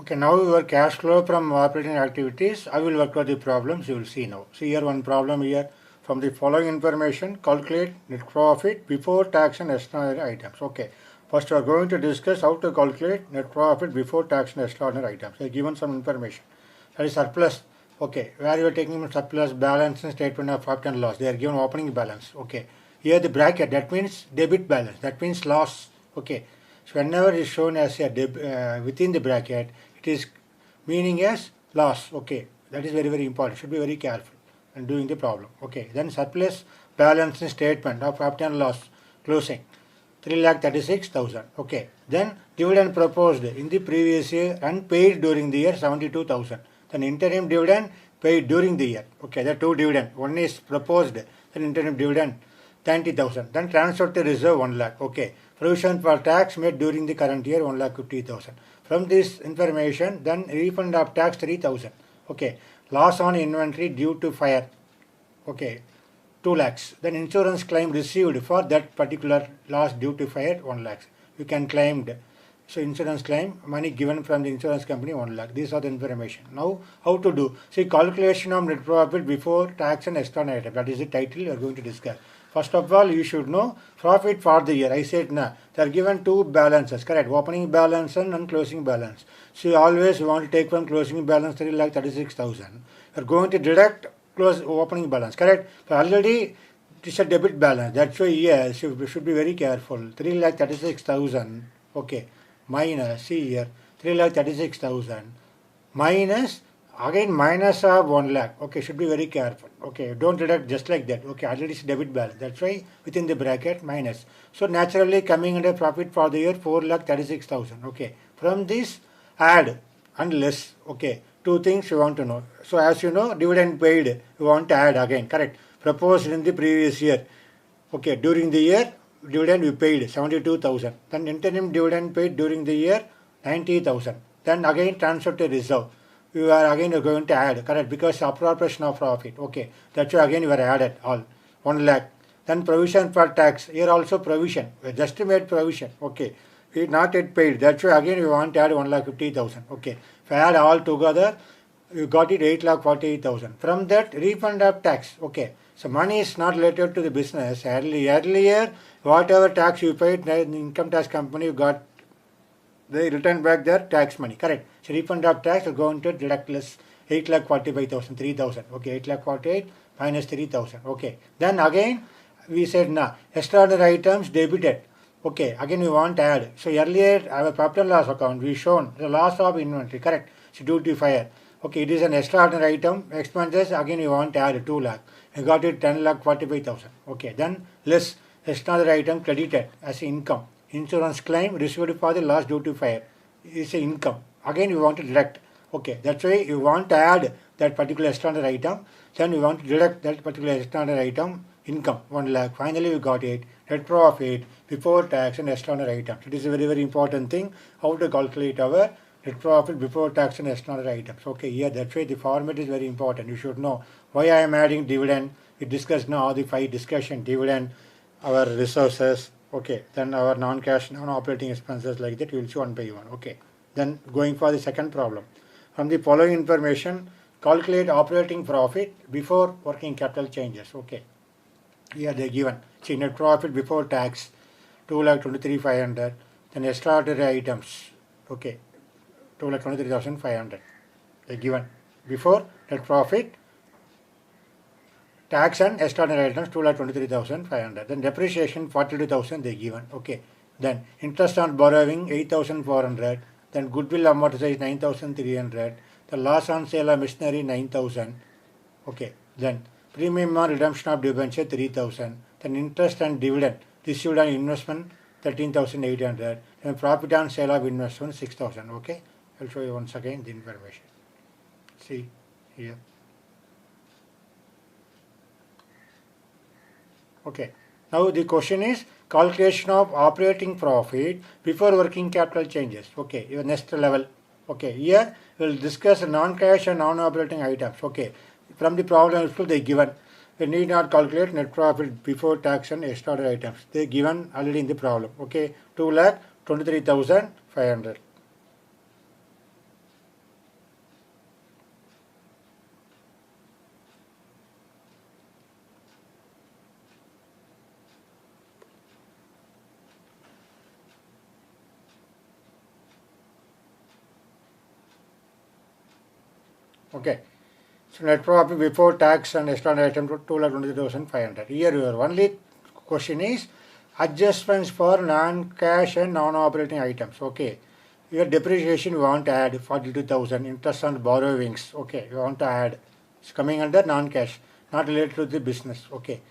Okay, now your cash flow from operating activities, I will work out the problems, you will see now. See here one problem here. From the following information, calculate net profit before tax and extraordinary items. Okay, first we are going to discuss how to calculate net profit before tax and extraordinary items. They are given some information. That is surplus. Okay, where you are taking surplus, balance and statement of profit and loss. They are given opening balance. Okay, here the bracket, that means debit balance. That means loss. Okay, so whenever it is shown as a within the bracket, it is meaning as loss. Okay, that is very, very important. Should be very careful and doing the problem. Okay, then surplus balance and statement of profit and loss closing 3,36,000. Okay, then dividend proposed in the previous year and paid during the year 72,000. Then interim dividend paid during the year. Okay, there are two dividend. One is proposed, then interim dividend 90,000. Then transfer to reserve 1 lakh. Okay, provision for tax made during the current year 1,50,000. From this information, then refund of tax 3,000. Okay, loss on inventory due to fire. Okay, 2 lakhs. Then insurance claim received for that particular loss due to fire 1 lakh. You can claim. So insurance claim, money given from the insurance company 1 lakh. These are the information. Now how to do? See, calculation of net profit before tax and extraordinary item. That is the title you are going to discuss. First of all, you should know profit for the year. I said they are given two balances, correct? Opening balance and closing balance. So you always want to take from closing balance 3,36,000. You are going to deduct opening balance, correct? So already it is a debit balance. That's why yes, you should be very careful. 3,36,000. Okay, minus, see here, 3,36,000 minus, again minus of 1 lakh. Okay, should be very careful. Okay, don't deduct just like that. Okay, already it's debit balance. That's why within the bracket minus. So naturally coming under profit for the year 4,36,000. Okay, from this add and less. Okay, two things you want to know. So as you know, dividend paid you want to add again, correct? Proposed in the previous year. Okay, during the year dividend we paid 72,000. Then interim dividend paid during the year 90,000. Then again transfer to reserve. You are again going to add, correct, because appropriation of profit. Okay, that's why again you are added all 1 lakh. Then provision for tax. Here also provision. We just made provision. Okay, we not yet paid. That's why again you want to add 1,50,000. Okay, if I add all together, you got it 8,48,000. From that refund of tax. Okay, so money is not related to the business. Earlier, whatever tax you paid, the income tax company you got, they return back their tax money, correct? So refund of tax are going to deduct less 8,45,000, 3,000. Okay, 8,48,000 minus 3,000. Okay, then again we said extraordinary items debited. Okay, again we want to add. So earlier our profit and loss account we shown the loss of inventory, correct? So due to fire. Okay, it is an extraordinary item. Expenses again we want to add 2 lakh. You got it 10,45,000. Okay, then less extraordinary item credited as income. Insurance claim received for the loss due to fire is a income. Again you want to deduct. Okay, that's why you want to add that particular extraordinary item. Then you want to deduct that particular extraordinary item income 1 lakh. Finally you got it net profit before tax and extraordinary items. It is a very, very important thing how to calculate our net profit before tax and extraordinary items. Okay, here that's why the format is very important. You should know why I am adding dividend. We discussed now all the 5 discussion, dividend, our resources. Okay, then our non-cash, non-operating expenses like that, you will see one by one. Okay, then going for the second problem. From the following information, calculate operating profit before working capital changes. Okay, here they are given. See, net profit before tax, 2,23,500. Then extraordinary items. Okay, 2,23,500. They are given before net profit, tax and extraordinary items 2,23,500. Then depreciation 42,000 they given. Okay. Then interest on borrowing 8,400. Then goodwill amortization 9,300. The loss on sale of machinery 9,000. Okay. Then premium on redemption of debenture 3,000. Then interest and dividend received on investment 13,800. Then profit on sale of investment 6,000. Okay. I'll show you once again the information. See here. Okay. Now the question is calculation of operating profit before working capital changes. Okay, your next level. Okay, here we will discuss non-cash and non-operating items. Okay, from the problem they given. We need not calculate net profit before tax and extraordinary items. They given already in the problem. Okay, 2,23,500. Okay. So net profit before tax and extraordinary item to 2,20,500. Here your only question is adjustments for non-cash and non-operating items. Okay. Your depreciation you want to add 42,000, interest on borrowings. Okay, you want to add. It's coming under non-cash, not related to the business. Okay.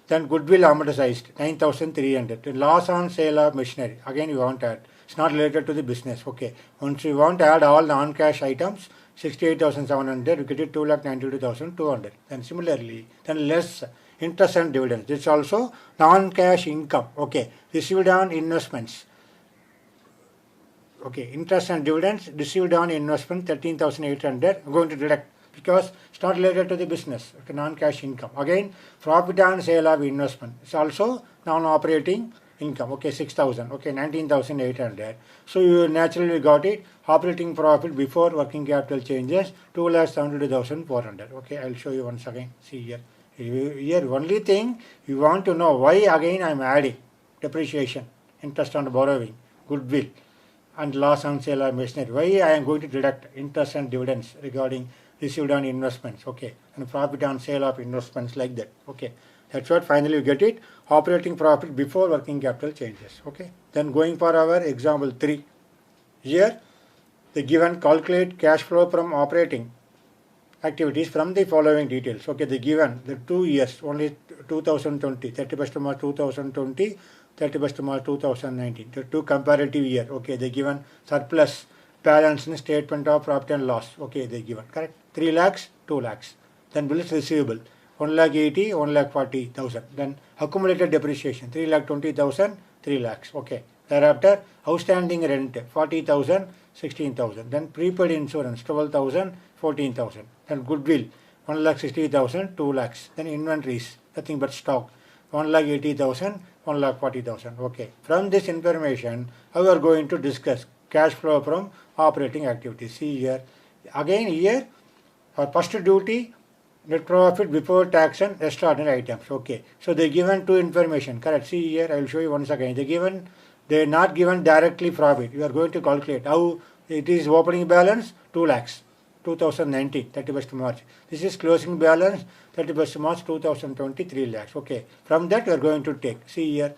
Then goodwill amortized 9,300. The loss on sale of machinery. Again you want to add. It's not related to the business. Okay. Once you want to add all non-cash items, 68,700, you get it 2,92,200. Then similarly, then less interest and dividends. This is also non-cash income. Okay. Received on investments. Okay. Interest and dividends received on investment 13,800. I'm going to deduct because it's not related to the business. Okay. Non-cash income. Again, profit on sale of investment. It's also non-operating income. Okay, 6,000. Okay, 19,800. So you naturally got it. Operating profit before working capital changes 2,72,400. Okay, I'll show you once again. See here. Here only thing you want to know why again I'm adding depreciation, interest on borrowing, goodwill, and loss on sale of machinery. Why I am going to deduct interest and dividends regarding received on investments. Okay, and profit on sale of investments like that. Okay. That's what finally you get it. Operating profit before working capital changes. Okay. Then going for our example 3. Here the given calculate cash flow from operating activities from the following details. Okay. The given the 2 years only 2020, 31st March 2020, 31st March 2019. The 2 comparative year. Okay. The given surplus balance in statement of profit and loss. Okay. They given correct. 3 lakhs, 2 lakhs. Then bills receivable. 1,80,000, 1,40,000. Then accumulated depreciation 3,20,000, 3 lakhs. Okay. Thereafter outstanding rent 40,000, 16,000. Then prepaid insurance 12,000, 14,000. Then goodwill 1,60,000, 2 lakhs. Then inventories nothing but stock 1,80,000, 1,40,000. Okay. From this information, how we are going to discuss cash flow from operating activities. See here. Again here our first duty net profit before tax and extraordinary items. Okay. So they given 2 information. Correct. See here. I will show you once again. They are not given directly profit. You are going to calculate how it is opening balance 2 lakhs. 2019, 31st March. This is closing balance 31st March 2020, 3 lakhs. Okay. From that you are going to take. See here.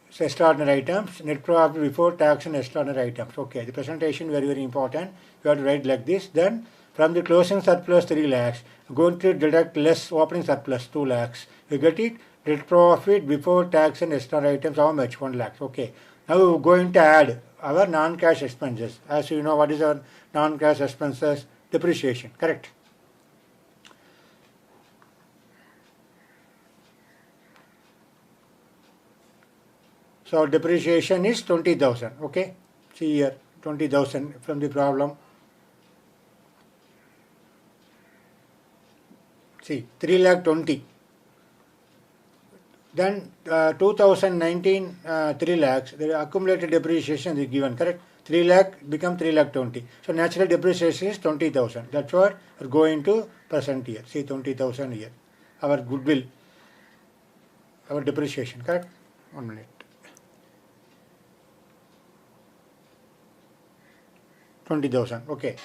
So extraordinary items, net profit before tax and extraordinary items. Okay. The presentation very, very important. You have to write like this. Then from the closing surplus 3 lakhs, going to deduct less opening surplus 2 lakhs. You get it? Net profit before tax and extraordinary items how much? 1 lakh. Okay. Now we are going to add our non-cash expenses. As you know, what is our non-cash expenses? Depreciation. Correct. So depreciation is 20,000. Okay. See here 20,000 from the problem. See 3,20,000. Then 2019 3 lakhs. The accumulated depreciation is given. Correct. 3 lakh become 3,20,000. So natural depreciation is 20,000. That's what we're going to present here. See 20,000 here. Our goodwill, our depreciation. Correct. 1 minute. 20,000. Okay.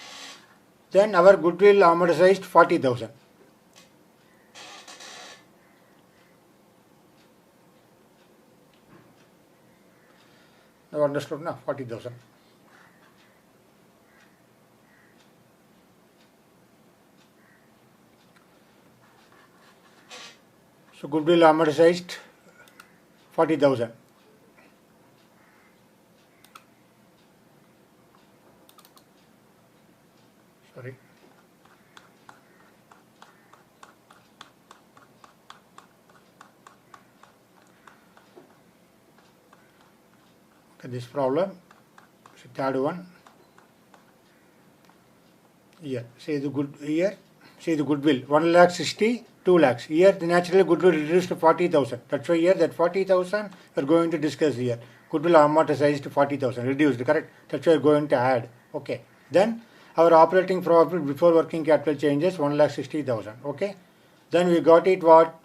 Then our goodwill amortized 40,000. You understood now? 40,000. So goodwill amortized 40,000. Sorry. Okay, this problem, so third one. Here, say the good here. See the goodwill 1,60,000, 2 lakhs. Here the naturally goodwill reduced to 40,000. That's why here that 40,000 we are going to discuss here. Goodwill amortized to 40,000 reduced. Correct. That's why we are going to add. Okay. Then our operating profit before working capital changes 1,60,000. Okay. Then we got it what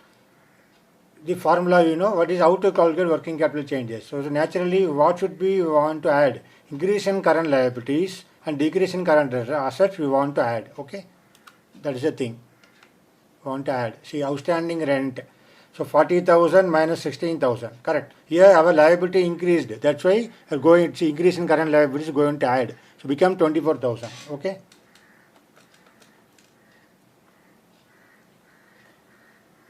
the formula you know what is how to calculate working capital changes. So naturally what should be we want to add increase in current liabilities and decrease in current assets we want to add. Okay, that is the thing we want to add. See, outstanding rent. So 40,000 minus 16,000. Correct. Here our liability increased. That's why we are going. See, increase in current liability is going to add. So become 24,000. Okay.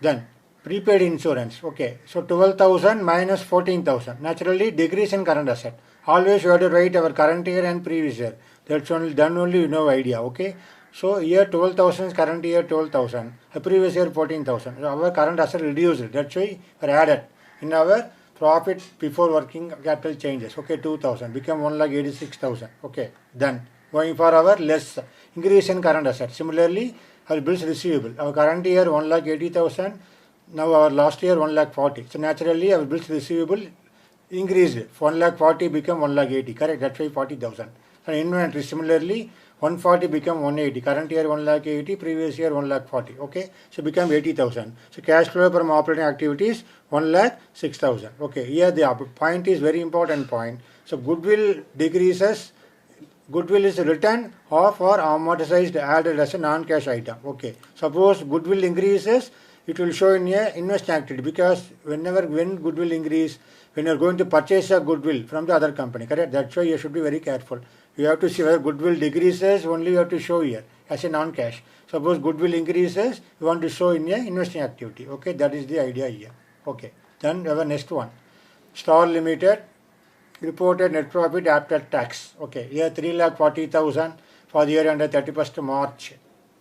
Then prepaid insurance. Okay. So 12,000 minus 14,000. Naturally decrease in current asset. Always you have to write our current year and previous year. That's only then only you know idea. Okay. So here 12,000 is current year 12,000. The previous year 14,000. So our current asset reduced. That's why we are added in our profit before working capital changes. Okay, 2,000 become 1,86,000. Okay. Then going for our less increase in current asset. Similarly, our bills receivable. Our current year 1,80,000. Now our last year 1,40,000. So naturally our bills receivable increased. 1,40,000 become 1,80,000. Correct. That's why 40,000. And inventory similarly 140 become 180. Current year 1,80,000. Previous year 1,40,000. Okay. So become 80,000. So cash flow from operating activities 1,06,000. Okay. Here the point is very important point. So goodwill decreases. Goodwill is written off or amortized added as a non-cash item. Okay. Suppose goodwill increases, it will show in a investing activity because when goodwill increase, when you are going to purchase a goodwill from the other company, correct? That's why you should be very careful. You have to see whether goodwill decreases, only you have to show here as a non-cash. Suppose goodwill increases, you want to show in a investing activity. Okay, that is the idea here. Okay. Then our next one. Star Limited reported net profit after tax. Okay, here 3,40,000 for the year ended 31st March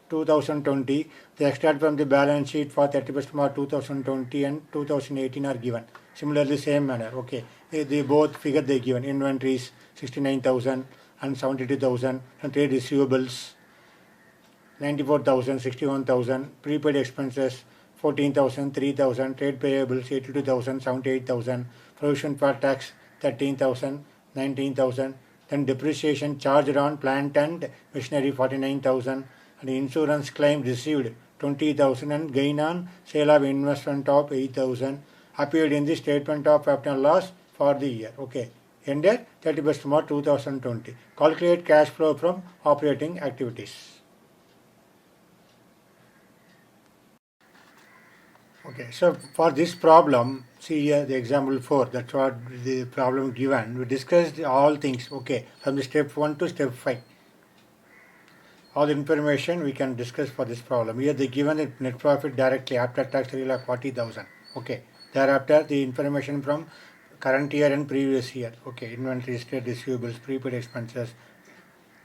2020. They extract from the balance sheet for 31st March 2020 and 2018 are given. Similarly, same manner. Okay, they both figure they given. Inventories 69,000 and 72,000 and trade receivables 94,000, 61,000, prepaid expenses 14,000, 3,000, trade payables 82,000, 78,000, provision for tax 13,000, 19,000, then depreciation charged on plant and machinery 49,000, and insurance claim received 20,000 and gain on sale of investment of 8,000 appeared in the statement of profit and loss for the year. Okay, ended 31st March 2020. Calculate cash flow from operating activities. Okay, so for this problem, see here the example 4, that's what the problem given. We discussed all things, okay, from the step 1 to step 5. All the information we can discuss for this problem. Here they given the net profit directly after tax 3,40,000. Okay, thereafter the information from current year and previous year. Okay, inventory, trade receivables, prepaid expenses,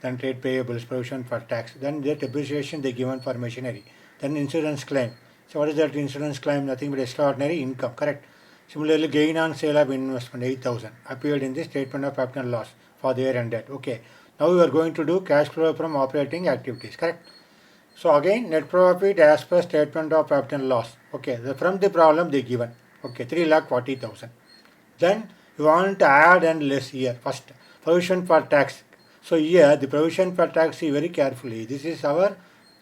then trade payables, provision for tax. Then the depreciation they given for machinery. Then insurance claim. So what is that insurance claim? Nothing but extraordinary income, correct? Similarly, gain on sale of investment 8,000 appeared in the statement of profit and loss for the year ended. Okay. Now we are going to do cash flow from operating activities, correct? So again, net profit as per statement of profit and loss. Okay. From the problem they given. Okay, 3,40,000. Then you want to add and less here. First, provision for tax. So here the provision for tax, see very carefully. This is our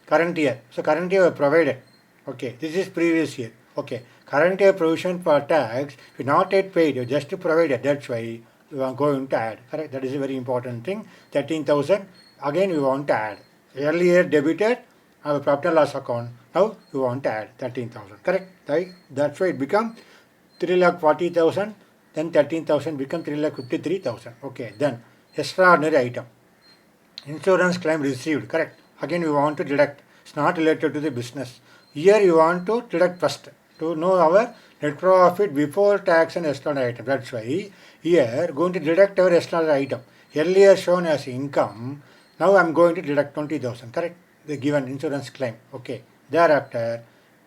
current year. So current year we provided. Okay, this is previous year. Okay, current year provision for tax, we not yet paid, you just provided. That's why we are going to add. Correct? That is a very important thing. 13,000. Again, we want to add. Earlier debited our profit and loss account. Now we want to add 13,000. Correct? Right? That's why it become 3,40,000. Then 13,000 become 3,53,000. Okay. Then extraordinary item. Insurance claim received. Correct? Again, we want to deduct. It's not related to the business. Here you want to deduct first to know our net profit before tax and external item. That's why here going to deduct our external item. Earlier shown as income, now I am going to deduct 20,000. Correct? The given insurance claim. Okay. Thereafter,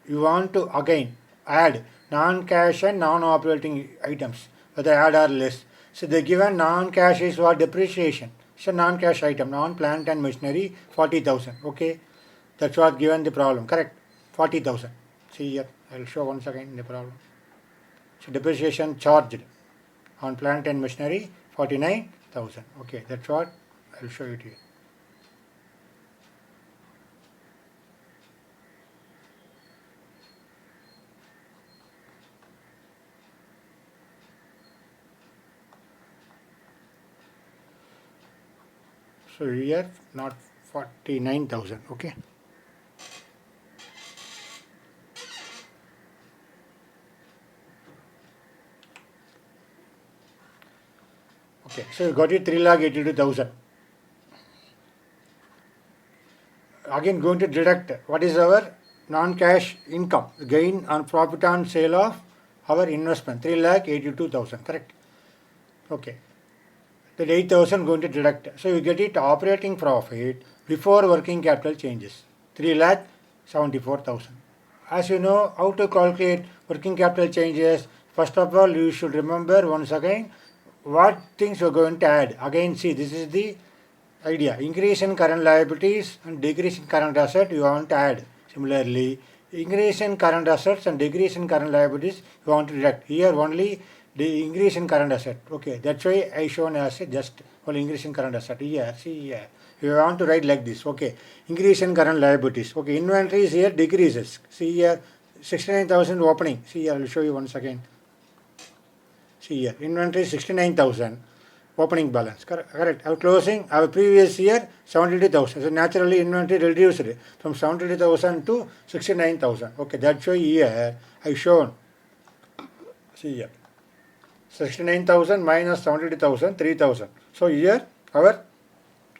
you want to again add non-cash and non-operating items, whether add or less. So the given non-cash is what? Depreciation. So non-cash item, non-plant and machinery 40,000. Okay. That's what given the problem. Correct? 40,000. See here, I will show once again the problem. So depreciation charged on plant and machinery 49,000. Okay, that's what I will show it here. So here not 49,000. Okay. Okay. So you got it 3,82,000. Again going to deduct what is our non-cash income, gain on profit on sale of our investment, 3,82,000, correct? Okay. That 8,000 going to deduct. So you get it operating profit before working capital changes, 3,74,000. As you know how to calculate working capital changes, first of all you should remember once again what things you are going to add. Again see, this is the idea. Increase in current liabilities and decrease in current asset you want to add. Similarly, increase in current assets and decrease in current liabilities you want to deduct. Here only the increase in current asset. Okay, that's why I shown as a just only increase in current asset. Here, see here. You want to write like this. Okay, increase in current liabilities. Okay, inventories here decreases. See here, 69,000 opening. See here, I will show you once again. See here, inventory 69,000. Opening balance, correct. Our closing, our previous year 72,000. So naturally inventory reduced from 72,000 to 69,000. Okay, that's why here I shown. See here, 69,000 minus 72,000, 3,000. So here our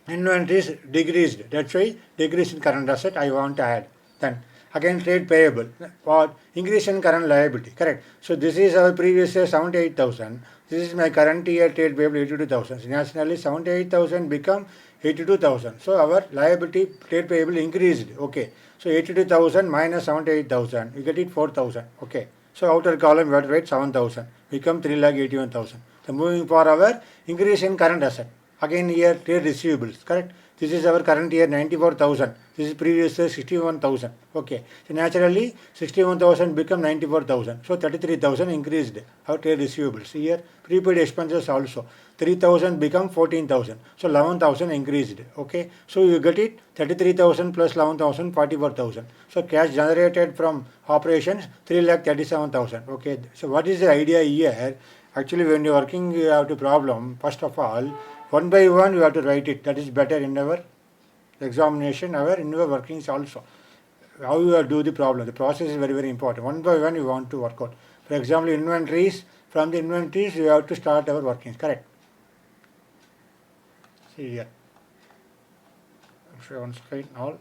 inventory is decreased. That's why decrease in current asset I want to add. Then again trade payable, what increase in current liability, correct. So this is our previous year 78,000. This is my current year trade payable 82,000. So naturally 78,000 become 82,000. So our liability trade payable increased. Okay. So 82,000 minus 78,000, we get it 4,000. Okay. So outer column we have to write 7,000. Become 3,81,000. So moving for our increase in current asset. Again here trade receivables, correct. This is our current year 94,000. This is previous year 61,000. Okay. So naturally 61,000 become 94,000. So 33,000 increased our trade receivables. Here prepaid expenses also 3,000 become 14,000. So 11,000 increased. Okay. So you get it 33,000 plus 11,000, 44,000. So cash generated from operations 3,37,000. Okay. So what is the idea here? Actually when you are working out a problem, first of all, one by one you have to write it. That is better in our examination, in our workings also. How you do the problem. The process is very, very important. One by one you want to work out. For example, inventories. From the inventories you have to start our workings. Correct. See here. Show on screen all.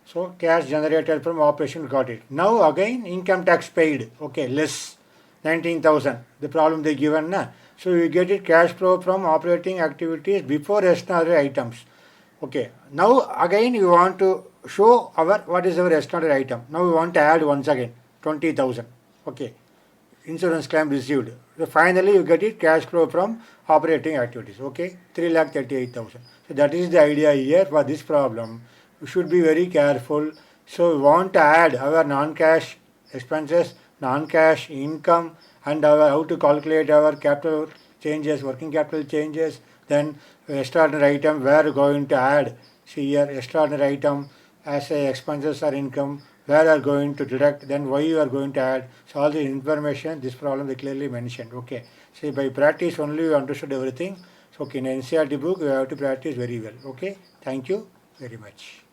So cash generated from operation got it. Now again income tax paid. Okay, less 19,000. The problem they given na. So you get it cash flow from operating activities before extraordinary items. Okay. Now again you want to show our what is our extraordinary item. Now we want to add once again 20,000. Okay. Insurance claim received. So finally you get it cash flow from operating activities. Okay. 3,38,000. So that is the idea here for this problem. We should be very careful. So we want to add our non-cash expenses, non-cash income, and how to calculate our capital changes, working capital changes. Then extraordinary item we are going to add. See here, extraordinary item as a expenses or income, where are going to deduct, then why you are going to add. So all the information, this problem they clearly mentioned. Okay. See, by practice only you understood everything. So okay, in NCERT book you have to practice very well. Okay. Thank you very much.